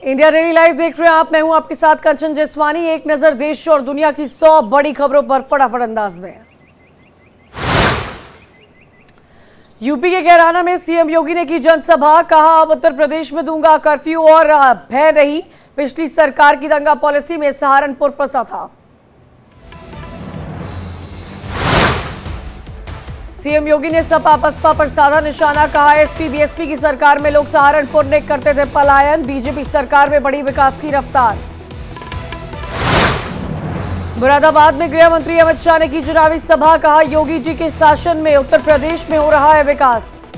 India daily live देख रहे हैं आप। मैं हूं आपके साथ कंचन जसवानी। एक नजर देश और दुनिया की 100 बड़ी खबरों पर फटाफट अंदाज में। यूपी के कैराना में सीएम योगी ने की जनसभा। कहा अब उत्तर प्रदेश में दूंगा कर्फ्यू और भय नहीं। पिछली सरकार की दंगा पॉलिसी में सहारनपुर फंसा था। सीएम योगी ने सपा बसपा पर साधा निशाना। कहा एसपी बीएसपी की सरकार में लोग सहारनपुर ने करते थे पलायन। बीजेपी सरकार में बड़ी विकास की रफ्तार। मुरादाबाद में गृह मंत्री अमित शाह ने की चुनावी सभा। कहा योगी जी के शासन में उत्तर प्रदेश में हो रहा है विकास।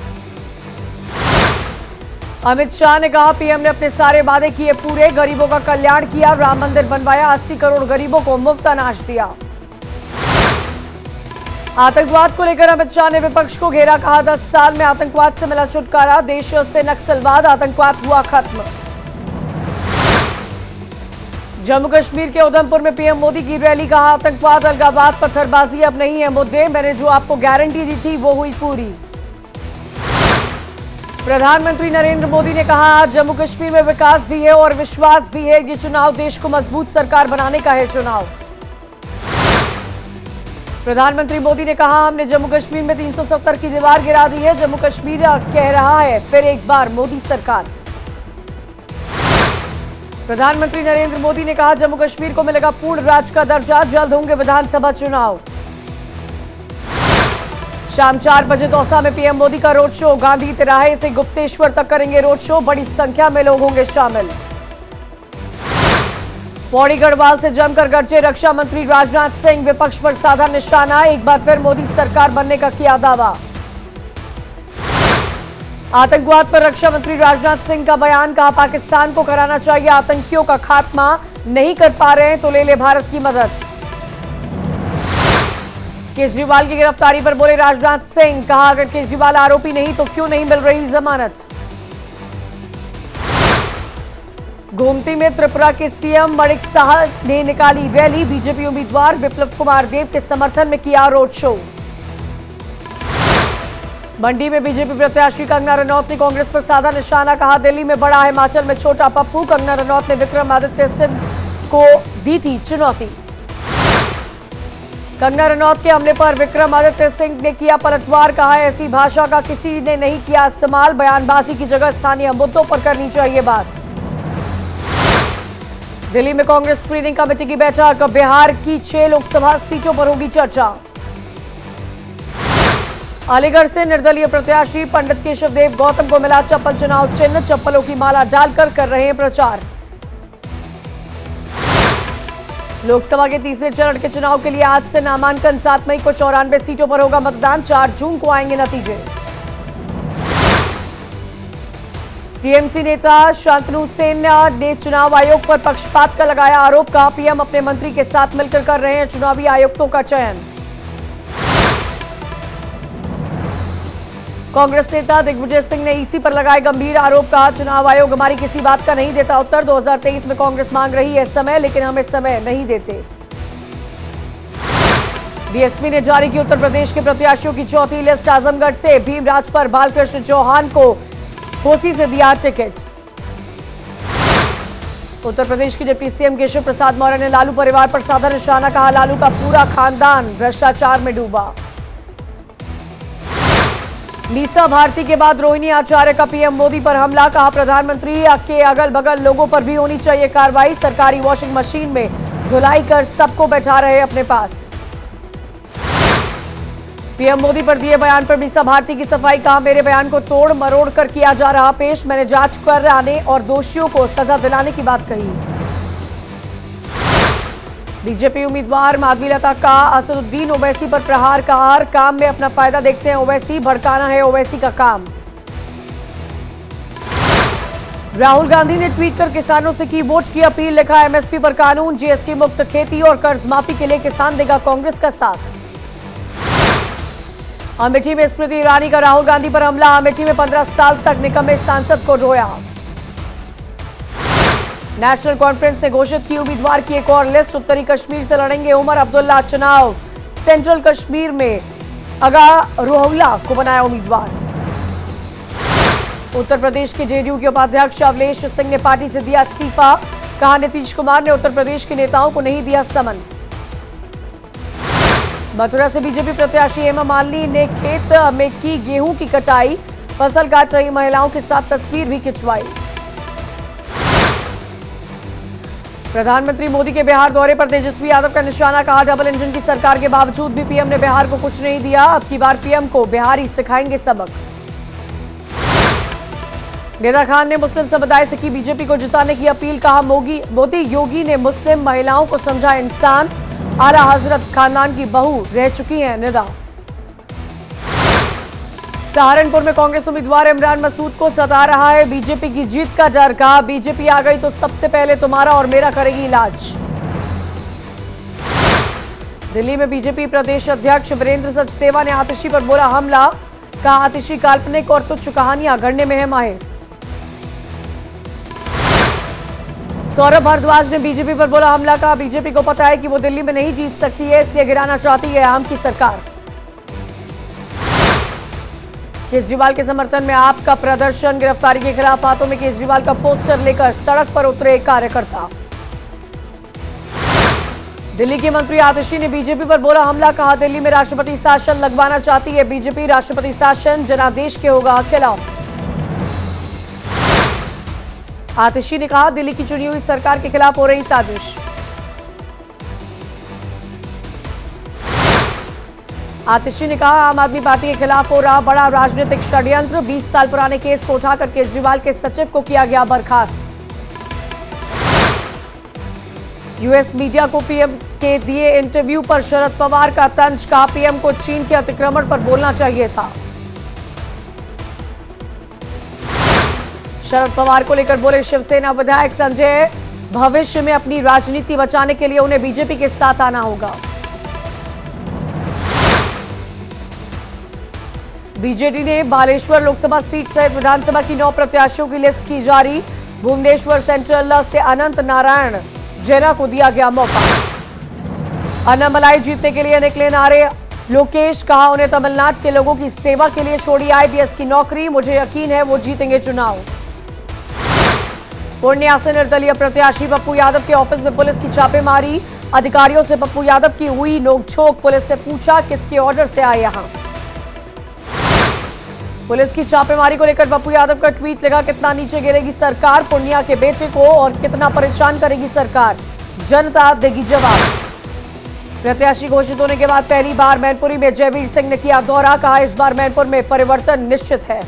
अमित शाह ने कहा पीएम ने अपने सारे वादे किए पूरे। गरीबों का कल्याण किया, राम मंदिर बनवाया, 80 करोड़ गरीबों को मुफ्त अनाज दिया। आतंकवाद को लेकर अमित शाह ने विपक्ष को घेरा। कहा 10 साल में आतंकवाद से मिला छुटकारा। देश से नक्सलवाद आतंकवाद हुआ खत्म। जम्मू कश्मीर के उधमपुर में पीएम मोदी की रैली। कहा आतंकवाद अलगाववाद पत्थरबाजी अब नहीं है मुद्दे। मैंने जो आपको गारंटी दी थी वो हुई पूरी। प्रधानमंत्री नरेंद्र मोदी ने कहा आज जम्मू कश्मीर में विकास भी है और विश्वास भी है। ये चुनाव देश को मजबूत सरकार बनाने का है चुनाव। प्रधानमंत्री मोदी ने कहा हमने जम्मू कश्मीर में 370 की दीवार गिरा दी है। जम्मू कश्मीर कह रहा है फिर एक बार मोदी सरकार। प्रधानमंत्री नरेंद्र मोदी ने कहा जम्मू कश्मीर को मिलेगा पूर्ण राज्य का दर्जा। जल्द होंगे विधानसभा चुनाव। शाम 4 बजे दौसा में पीएम मोदी का रोड शो। गांधी तिराहे से गुप्तेश्वर तक करेंगे रोड शो। बड़ी संख्या में लोग होंगे शामिल। पौड़ी गढ़वाल से जमकर गरजे रक्षा मंत्री राजनाथ सिंह। विपक्ष पर साधा निशाना। एक बार फिर मोदी सरकार बनने का किया दावा। आतंकवाद पर रक्षा मंत्री राजनाथ सिंह का बयान। कहा पाकिस्तान को कराना चाहिए आतंकियों का खात्मा। नहीं कर पा रहे हैं तो ले ले भारत की मदद। केजरीवाल की गिरफ्तारी पर बोले राजनाथ सिंह। कहा अगर केजरीवाल आरोपी नहीं तो क्यों नहीं मिल रही जमानत। गोमती में त्रिपुरा के सीएम माणिक साह ने निकाली रैली। बीजेपी उम्मीदवार विप्लव कुमार देव के समर्थन में किया रोड शो। मंडी में बीजेपी प्रत्याशी कंगना रनौत ने कांग्रेस पर साधा निशाना। कहा दिल्ली में बड़ा, हिमाचल में छोटा पप्पू। कंगना रनौत ने विक्रमादित्य सिंह को दी थी चुनौती। कंगना रनौत के हमले पर विक्रमादित्य सिंह ने किया पलटवार। कहा ऐसी भाषा का किसी ने नहीं किया इस्तेमाल। बयानबाजी की जगह स्थानीय मुद्दों पर करनी चाहिए बात। दिल्ली में कांग्रेस स्क्रीनिंग कमेटी की बैठक। बिहार की 6 लोकसभा सीटों पर होगी चर्चा। अलीगढ़ से निर्दलीय प्रत्याशी पंडित केशवदेव गौतम को मिला चप्पल चुनाव चिन्ह। चप्पलों की माला डालकर कर रहे हैं प्रचार। लोकसभा के तीसरे चरण के चुनाव के लिए आज से नामांकन। 7 मई को 94 सीटों पर होगा मतदान। 4 जून को आएंगे नतीजे। टीएमसी नेता शांतनु सेन ने चुनाव आयोग पर पक्षपात का लगाया आरोप। कहा पीएम अपने मंत्री के साथ मिलकर कर रहे हैं चुनावी आयुक्तों का चयन। कांग्रेस नेता दिग्विजय सिंह ने ईसी पर लगाए गंभीर आरोप। कहा चुनाव आयोग हमारी किसी बात का नहीं देता उत्तर। 2023 में कांग्रेस मांग रही है समय, लेकिन हमें समय नहीं देते। बीएसपी ने जारी की उत्तर प्रदेश के प्रत्याशियों की चौथी लिस्ट। आजमगढ़ से भीमराज पर बालकृष्ण चौहान को कोसी से दिया टिकट। उत्तर प्रदेश के डिप्टी सीएम केशव प्रसाद मौर्य ने लालू परिवार पर साधा निशाना। कहा लालू का पूरा खानदान भ्रष्टाचार में डूबा। मीसा भारती के बाद रोहिणी आचार्य का पीएम मोदी पर हमला। कहा प्रधानमंत्री के अगल बगल लोगों पर भी होनी चाहिए कार्रवाई। सरकारी वॉशिंग मशीन में धुलाई कर सबको बैठा रहे अपने पास। पीएम मोदी पर दिए बयान पर मीसा भारती की सफाई। कहा मेरे बयान को तोड़ मरोड़ कर किया जा रहा पेश। मैंने जांच कराने और दोषियों को सजा दिलाने की बात कही। बीजेपी उम्मीदवार माधवीलता का असदुद्दीन ओवैसी पर प्रहार। कहा हर काम में अपना फायदा देखते हैं ओवैसी। भड़काना है ओवैसी का काम। राहुल गांधी ने ट्वीट कर किसानों से की वोट की अपील। लिखा एमएसपी पर कानून, जीएसटी मुक्त खेती और कर्ज माफी के लिए किसान देगा कांग्रेस का साथ। अमेठी में स्मृति ईरानी का राहुल गांधी पर हमला। अमेठी में 15 साल तक निकम्मे सांसद को ढोया। नेशनल कॉन्फ्रेंस ने घोषित की उम्मीदवार की एक और लिस्ट। उत्तरी कश्मीर से लड़ेंगे उमर अब्दुल्ला चुनाव। सेंट्रल कश्मीर में अगा रोहल्ला को बनाया उम्मीदवार। उत्तर प्रदेश के जेडीयू के उपाध्यक्ष अवलेश सिंह ने पार्टी से दिया इस्तीफा। कहा, नीतीश कुमार ने उत्तर प्रदेश के नेताओं को नहीं दिया समन। मथुरा से बीजेपी प्रत्याशी हेमा मालिनी ने खेत में की गेहूं की कटाई। फसल काट रही महिलाओं के साथ तस्वीर भी खिंचवाई। प्रधानमंत्री मोदी के बिहार दौरे पर तेजस्वी यादव का निशाना। कहा, डबल इंजन की सरकार के बावजूद भी पीएम ने बिहार को कुछ नहीं दिया। अब की बार पीएम को बिहार ही सिखाएंगे सबक। निदा खान ने मुस्लिम समुदाय से की बीजेपी को जिताने की अपील। कहा, मोदी योगी ने मुस्लिम महिलाओं को समझा इंसान। आला हजरत खानदान की बहू रह चुकी हैं निदा। सहारनपुर में कांग्रेस उम्मीदवार इमरान मसूद को सता रहा है बीजेपी की जीत का डर। कहा, बीजेपी आ गई तो सबसे पहले तुम्हारा और मेरा करेगी इलाज। दिल्ली में बीजेपी प्रदेश अध्यक्ष वीरेंद्र सचदेवा ने आतिशी पर बोला हमला। कहा, आतिशी काल्पनिक और तुच्छ कहानियां गढ़ने में है माहिर। सौरभ भारद्वाज ने बीजेपी पर बोला हमला। कहा, बीजेपी को पता है कि वो दिल्ली में नहीं जीत सकती है, इसलिए गिराना चाहती है आम की सरकार। केजरीवाल के समर्थन में आपका प्रदर्शन। गिरफ्तारी के खिलाफ हाथों में केजरीवाल का पोस्टर लेकर सड़क पर उतरे कार्यकर्ता। दिल्ली के मंत्री आतिशी ने बीजेपी पर बोला हमला। कहा, दिल्ली में राष्ट्रपति शासन लगवाना चाहती है बीजेपी। राष्ट्रपति शासन जनादेश के होगा खिलाफ। आतिशी ने कहा, दिल्ली की चुनी हुई सरकार के खिलाफ हो रही साजिश। आतिशी ने कहा, आम आदमी पार्टी के खिलाफ हो रहा बड़ा राजनीतिक षड्यंत्र। 20 साल पुराने केस को उठाकर केजरीवाल के सचिव को किया गया बर्खास्त। यूएस मीडिया को पीएम के दिए इंटरव्यू पर शरद पवार का तंज। कहा, पीएम को चीन के अतिक्रमण पर बोलना चाहिए था। शरद पवार को लेकर बोले शिवसेना विधायक संजय, भविष्य में अपनी राजनीति बचाने के लिए उन्हें बीजेपी के साथ आना होगा। बीजेडी ने बालेश्वर लोकसभा सीट सहित विधानसभा की 9 प्रत्याशियों की लिस्ट की जारी। भुवनेश्वर सेंट्रल से अनंत नारायण जैना को दिया गया मौका। अन्नामलाई जीतने के लिए निकले नारे लोकेश। कहा, उन्हें तमिलनाडु के लोगों की सेवा के लिए छोड़ी आईपीएस की नौकरी। मुझे यकीन है वो जीतेंगे चुनाव। पूर्णिया से निर्दलीय प्रत्याशी पप्पू यादव के ऑफिस में पुलिस की छापेमारी। अधिकारियों से पप्पू यादव की हुई नोकझोंक। पुलिस से पूछा किसके ऑर्डर से आए यहां। पुलिस की छापेमारी को लेकर पप्पू यादव का ट्वीट लगा, कितना नीचे गिरेगी सरकार पूर्णिया के बेटे को और कितना परेशान करेगी सरकार, जनता देगी जवाब। प्रत्याशी घोषित होने के बाद पहली बार मैनपुरी में जयवीर सिंह ने किया दौरा। कहा, इस बार मैनपुर में परिवर्तन निश्चित है।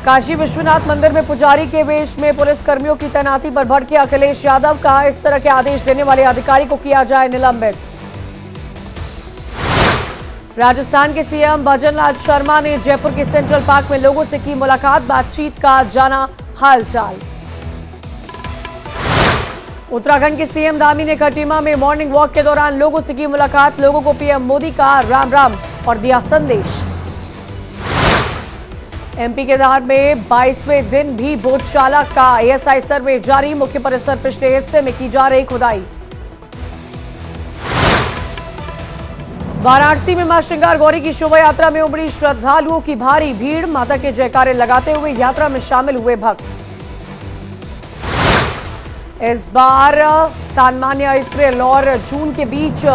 काशी विश्वनाथ मंदिर में पुजारी के वेश में पुलिस कर्मियों की तैनाती पर भड़के अखिलेश यादव। कहा, इस तरह के आदेश देने वाले अधिकारी को किया जाए निलंबित। राजस्थान के सीएम भजनलाल शर्मा ने जयपुर के सेंट्रल पार्क में लोगों से की मुलाकात। बातचीत का जाना हालचाल। उत्तराखंड के सीएम धामी ने खटीमा में मॉर्निंग वॉक के दौरान लोगों से की मुलाकात। लोगों को पीएम मोदी का राम राम और दिया संदेश। एमपी के धार में 22वें दिन भी बोधशाला का एएसआई सर्वे जारी। मुख्य परिसर पिछले हिस्से में की जा रही खुदाई। वाराणसी में मां श्रृंगार गौरी की शोभा यात्रा में उमड़ी श्रद्धालुओं की भारी भीड़। माता के जयकारे लगाते हुए यात्रा में शामिल हुए भक्त। इस बार सामान्य अप्रैल और जून के बीच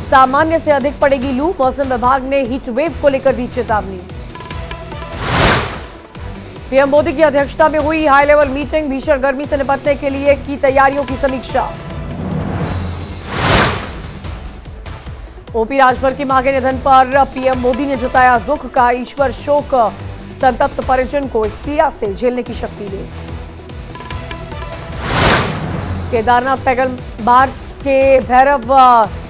सामान्य से अधिक पड़ेगी लू। मौसम विभाग ने हीट वेव को लेकर दी चेतावनी। पीएम मोदी की अध्यक्षता में हुई हाई लेवल मीटिंग। भीषण गर्मी से निपटने के लिए की तैयारियों की समीक्षा। ओपी राजभर की मां के निधन पर पीएम मोदी ने जताया दुख। का ईश्वर शोक संतप्त परिजन को इस पीड़ा से झेलने की शक्ति दे। केदारनाथ पैगम्बर के भैरव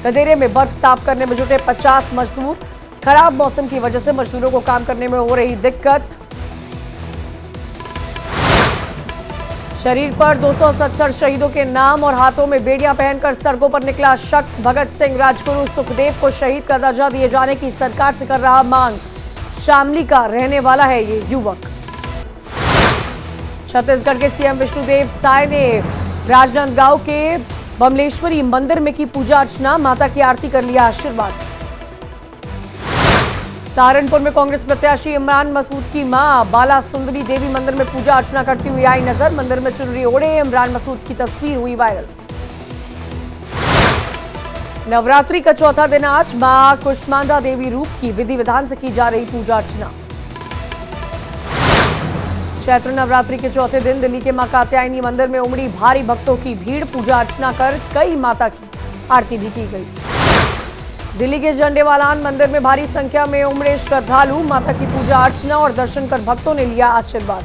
गदेरे में बर्फ साफ करने में जुटे 50 मजदूर। खराब मौसम की वजह से मजदूरों को काम करने में हो रही दिक्कत। शरीर पर 267 शहीदों के नाम और हाथों में बेड़ियां पहनकर सड़कों पर निकला शख्स। भगत सिंह, राजगुरु सुखदेव को शहीद का दर्जा दिए जाने की सरकार से कर रहा मांग। शामली का रहने वाला है ये युवक। छत्तीसगढ़ के सीएम विष्णुदेव साय ने राजनांदगांव के बमलेश्वरी मंदिर में की पूजा अर्चना। माता की आरती कर लिया आशीर्वाद। सहारनपुर में कांग्रेस प्रत्याशी इमरान मसूद की मां बाला सुंदरी देवी मंदिर में पूजा अर्चना करती हुई आई नजर। मंदिर में चुनरी ओढ़े इमरान मसूद की तस्वीर हुई वायरल। नवरात्रि का चौथा दिन आज मां कुष्मांडा देवी रूप की विधि विधान से की जा रही पूजा अर्चना। चैत्र नवरात्रि के चौथे दिन दिल्ली के मां कात्यायनी मंदिर में उमड़ी भारी भक्तों की भीड़। पूजा अर्चना कर कई माता की आरती भी की गई। दिल्ली के झंडेवालान मंदिर में भारी संख्या में उमड़े श्रद्धालु। माता की पूजा अर्चना और दर्शन कर भक्तों ने लिया आशीर्वाद।